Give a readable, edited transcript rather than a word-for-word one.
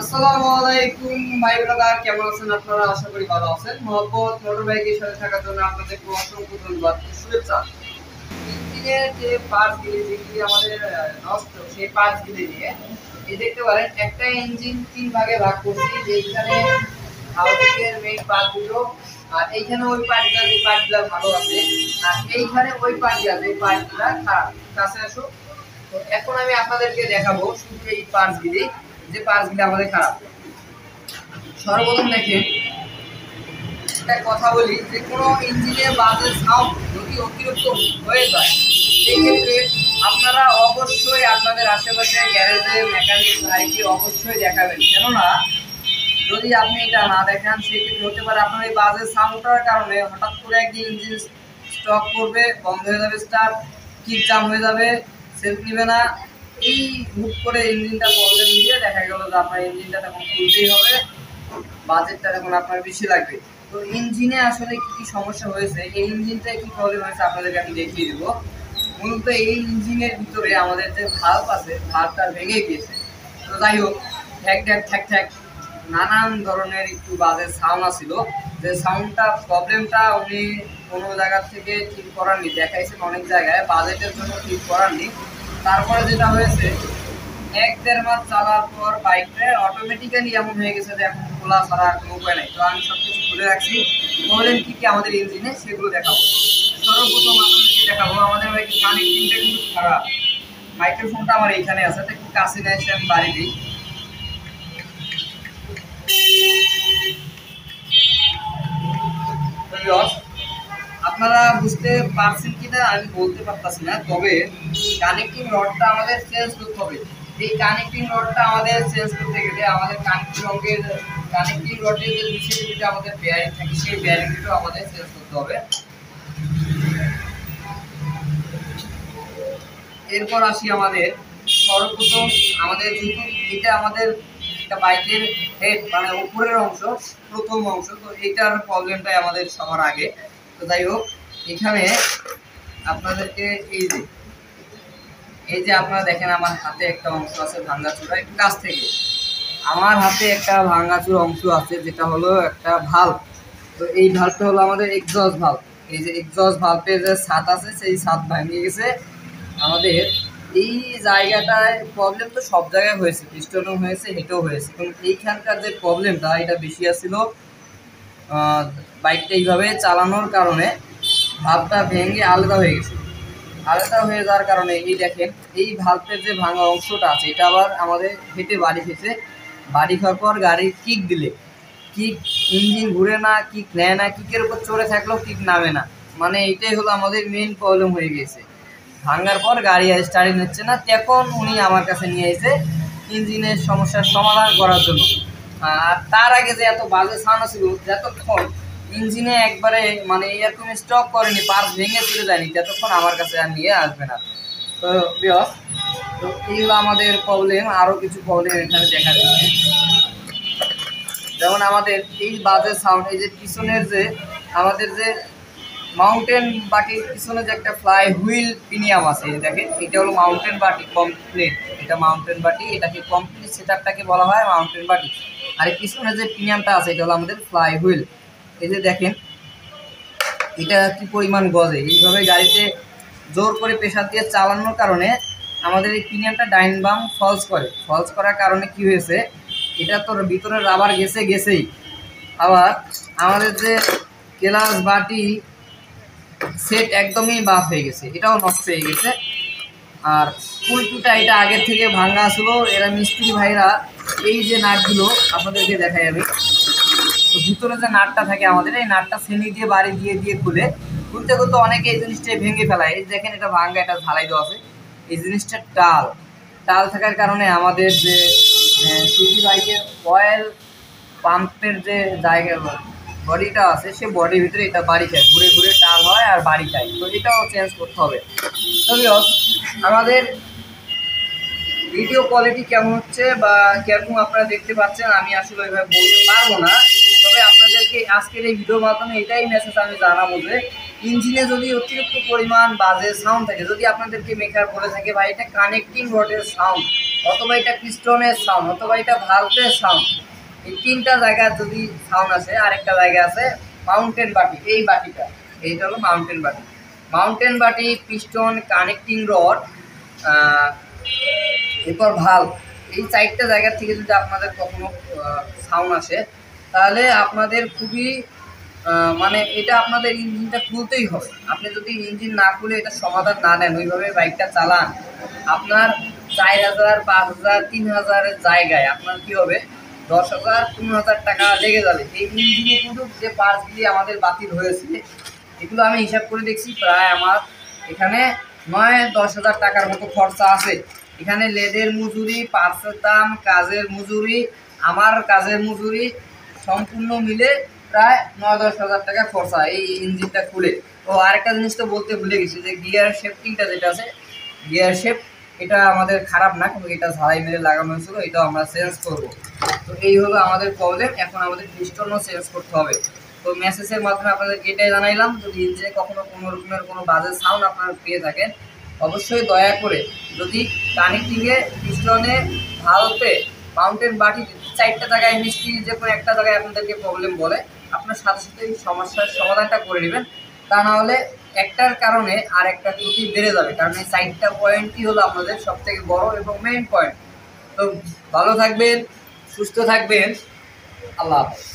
আসসালামু আলাইকুম ভাই ব্রাদার, কেমন আছেন আপনারা? আশা করি ভালো আছেন। মহব্বত মোটর বাইকের সাথে থাকার জন্য আপনাদেরকে অসংখ্য ধন্যবাদ, শুভেচ্ছা। ইঞ্জিনের যে পার্টস গুলি যেগুলি আমাদের নষ্ট, সেই পার্টস গুলি নিয়ে এই দেখতে পারেন একটা ইঞ্জিন তিন ভাগে ভাগ করছি। যেখানে হাউজিংয়ের মেইন পার্ট দুটো, আর এইখানে ওই পার্টটা, যে পার্টগুলো ভালো আছে, আর এইখানে ওই পার্টগুলো, যে পার্টগুলো খারাপ। কাছে আসো। তো এখন আমি আপনাদেরকে দেখাবো শুধু এই পার্টস গুলি, যে পার্টস গুলি আমাদের খারাপ। সর্বপ্রথম দেখেন, একটা কথা বলি, যে কোনো ইঞ্জিনের বাজে সাউন্ড যদি অতিরিক্ত হয়ে যায়, সেই ক্ষেত্রে আপনারা অবশ্যই আপনাদের আশেপাশে গ্যারেজে মেকানিক ভাইকে অবশ্যই দেখাবেন। কেননা যদি আপনি এটা না দেখান, সেক্ষেত্রে হতে পারে আপনার এই বাজে সাউন্ডটার কারণে হঠাৎ করে একদিন ইঞ্জিন স্টক করবে, বন্ধ হয়ে যাবে, স্টার্ট কিক জাম হয়ে যাবে, সেলফ নিবে না। এই হুট করে ইঞ্জিনটা প্রবলেম দিয়ে দেখা গেল যে আপনার ইঞ্জিনটা তখন খুলতেই হবে, বাজেটটা তখন আপনার বেশি লাগবে। তো ইঞ্জিনে আসলে কি কি সমস্যা হয়েছে, এই ইঞ্জিনটায় কি প্রবলেম হয়েছে আপনাদেরকে আমি দেখিয়ে দেবো। মূলত এই ইঞ্জিনের ভিতরে আমাদের যে ভাল্ব আছে, ভাল্বটা ভেঙে গিয়েছে। তো যাই হোক, ঠ্যাক ঠ্যাক ঠ্যাক ঠ্যাক নানান ধরনের একটু বাজে সাউন্ড আসছিল। যে সাউন্ডটা প্রবলেমটা উনি কোনো জায়গা থেকে ঠিক করাননি, দেখাইছেন অনেক জায়গায়, বাজেটের জন্য ঠিক করাননি। তারপরে যেটা হয়েছে, এক দেড় মাস চালার পর বাইকটা অটোমেটিক্যালি এমন হয়ে গেছে যে এখন খোলা ছাড়া আর কোনো উপায় নাই। তো আমি সব কিছু খুলে রাখছি। প্রবলেম কী কী আমাদের ইঞ্জিনে সেগুলো দেখাবো। সর্বপ্রথম আপনাদেরকে দেখাবো, আমাদের বাইকের কানেক্টিংটা কিন্তু খারাপ। মাইক্রোফোনটা আমার এইখানে আছে, তো একটু কাছে নিয়ে এসে আমি বাড়ি দিই। আপনারা বুঝতে পারছেন কিনা আমি বলতে পারতাছি না, তবে কানেক্টিং রডটা আমাদের চেঞ্জ করতে হবে। এই কানেক্টিং রডটা আমাদের চেঞ্জ করতে গেলে আমাদের কানেক্টিং রডের যে নিচে যেটা আমাদের বেয়ারিং থাকে, সেই বেয়ারিংটাও আমাদের চেঞ্জ করতে হবে। এরপর আসি আমাদের, সর্বপ্রথম আমাদের যেহেতু এটা আমাদের একটা বাইকের হেড, মানে উপরের অংশ, প্রথম অংশ, তো এইটার প্রবলেমটাই আমাদের সবার আগে। তো যাই হোক, এখানে আপনাদেরকে এই যে আপনারা দেখেন আমার হাতে একটা অংশ আছে ভাঙ্গাচুরা, একটু কাছ থেকে আমার হাতে একটা ভাঙ্গাচুর অংশ আছে, যেটা হলো একটা ভাল্ব। তো এই ভাল্বটা হলো আমাদের এক্সজস্ট ভাল্ব। এই যে এক্সজস্ট ভাল্বের যে ছাদ আছে, সেই ছাদ ভাঙিয়ে গেছে আমাদের। এই জায়গাটায় প্রবলেম তো সব জায়গায় হয়েছে, পিস্টনও হয়েছে, হেঁটেও হয়েছে, কিন্তু এইখানকার যে প্রবলেমটা, এটা বেশি আসছিল বাইকটা এইভাবে চালানোর কারণে। ভাল্বটা ভেঙে আলাদা হয়ে গেছে। আলাদা হয়ে যাওয়ার কারণে এই দেখেন, এই ভাল্বের যে ভাঙা অংশটা আছে, এটা আবার আমাদের হেঁটে বাড়ি খেয়েছে। বাড়ি খাওয়ার পর গাড়ির কিক দিলে কিক, ইঞ্জিন ঘুরে না, কিক নেয় না, কিকের উপর চড়ে থাকলেও কিক নামে না। মানে এইটাই হলো আমাদের মেন প্রবলেম হয়ে গেছে। ভাঙার পর গাড়ি স্টার্টিং হচ্ছে না, তখন উনি আমার কাছে নিয়ে এসে ইঞ্জিনের সমস্যার সমাধান করার জন্য। আর তার আগে যে এত বাজে সাউন্ড ছিল, যতক্ষণ ইঞ্জিনে একবারে মানে এরকম স্টক করেনি, পার্স ভেঙে চলে যায়নি, ততক্ষণ আমার কাছে আর নিয়ে আসবে না। তো বিয়স, তো এইগুলো আমাদের প্রবলেম। আরও কিছু প্রবলেম এখানে দেখা দিচ্ছে, যেমন আমাদের এই বাজে সাউন্ড, এই যে পিছনের যে আমাদের যে মাউন্টেন বাটির পিছনে যে একটা ফ্লাই হুইল প্রিমিয়াম আছে, দেখেন এটা হলো মাউন্টেন বাটি কমপ্লিট। এটা মাউন্টেন বাটি, এটাকে কমপ্লিট সেটআপটাকে বলা হয় মাউন্টেন বাটি। আর এই পিছনে যে প্রিমিয়ামটা আছে, এটা হলো আমাদের ফ্লাই হুইল। এই যে দেখেন এটা কি পরিমাণ গজে, এইভাবে গাড়িতে জোর করে প্রেশার দিয়ে চালানোর কারণে আমাদের এই প্রিমিয়ামটা ডাইন বাম ফলস করার কারণে কি হয়েছে, এটা তো ভিতরে রাবার গেছেই। আবার আমাদের যে ক্লাচ বাটি সেট একদমই বাদ হয়ে গেছে, এটাও নষ্ট হয়ে গেছে। আর পুলটুটা এটা আগের থেকে ভাঙা ছিল। এরা মিস্ত্রি ভাইরা এই যে নাটগুলো আপনাদেরকে দেখাই আমি, তো ভিতরে যে নাটটা থাকে আমাদের, এই নাটটা শ্রেণী দিয়ে বাড়ি দিয়ে খুলতে অনেকে এই জিনিসটাই ভেঙে ফেলায়। এই দেখেন এটা ভাঙা, এটা ঝালাই দেওয়া আছে। এই জিনিসটা টাল থাকার কারণে আমাদের যে সিটি বাইকের অয়েল পাম্পের যে জায়গা বডিটা আছে, সে বডির ভিতরে এটা বাড়ি খায়, ঘুরে ঘুরে টাল হয় আর বাড়ি খায়। তো এটাও চেঞ্জ করতে হবে। তবেও আমাদের ভিডিও কোয়ালিটি কেমন হচ্ছে বা কিরকম আপনারা দেখতে পাচ্ছেন, আমি আসলে ওইভাবে বলতে পারবো না। তবে আপনাদেরকে আজকের এই ভিডিওর মাধ্যমে এটাই মেসেজ আমি জানাবো যে ইঞ্জিনে যদি অতিরিক্ত পরিমাণ বাজে সাউন্ড থাকে, যদি আপনাদেরকে মেকার বলে থাকে ভাই এটা কানেক্টিং রডের সাউন্ড, অথবা এটা পিস্টনের সাউন্ড, অথবা এটা ভালভের সাউন্ড, এই তিনটা জায়গায় যদি সাউন্ড আসে, আরেকটা জায়গা আছে মাউন্টেন বাটি, এই বাটিটা, এইটা হলো মাউন্টেন বাটি। মাউন্টেন বাটি, পিস্টন, কানেক্টিং রড, এরপর ভালভ, এই চারটা জায়গা থেকে যদি আপনাদের কখনো সাউন্ড আসে, তাহলে আপনাদের খুবই মানে এটা আপনাদের ইঞ্জিনটা খুলতেই হবে। আপনি যদি ইঞ্জিন না খুলে এটা সমাধান না নেন, ওইভাবে বাইকটা চালান, আপনার 4,000, 5,000, 3,000-এর জায়গায় আপনার কী হবে, 10,000, 15,000 টাকা লেগে যাবে। এই ইঞ্জিনে কিন্তু যে পার্টসগুলি আমাদের বাতিল হয়েছে, এগুলো আমি হিসাব করে দেখছি, প্রায় আমার এখানে 9-10,000 টাকার মতো খরচা আছে। এখানে লেদের মজুরি, পার্টসের দাম, কাজের মজুরি, আমার কাজের মজুরি সম্পূর্ণ মিলে প্রায় 9-10,000 টাকা খরচা এই ইঞ্জিনটা খুলে। তো আরেকটা জিনিস তো বলতে ভুলে গেছি, যে গিয়ার শেফটিংটা যেটা আছে, গিয়ার শেফট এটা আমাদের খারাপ না, কিন্তু এটা ঝালাই মেরে লাগানো হয়েছিল, এটাও আমরা চেঞ্জ করব। তো এই হলো আমাদের প্রবলেম, এখন আমাদের পিস্টনও চেঞ্জ করতে হবে। তো মেসেজের মাধ্যমে আপনাদেরকে এটাই জানাইলাম, যদি ইঞ্জিনে কখনো কোনো রকমের কোনো বাজে সাউন্ড আপনারা পেয়ে থাকেন, অবশ্যই দয়া করে যদি কানেক্টিংয়ে, পিস্টনে, ভালভে, মাউন্টেন বাটি, 4টা জায়গায় মিস্ত্রি যে কোনো একটা জায়গায় আপনাদেরকে প্রবলেম বলে, আপনার সাথে সাথে এই সমস্যার সমাধানটা করে নেবেন। তা না হলে একটার কারণে আর একটা ত্রুটি বেড়ে যাবে, কারণ এই 4টা পয়েন্টই হলো আপনাদের সবথেকে বড় এবং মেইন পয়েন্ট। তো ভালো থাকবেন, সুস্থ থাকবেন, আল্লাহ হাফেজ।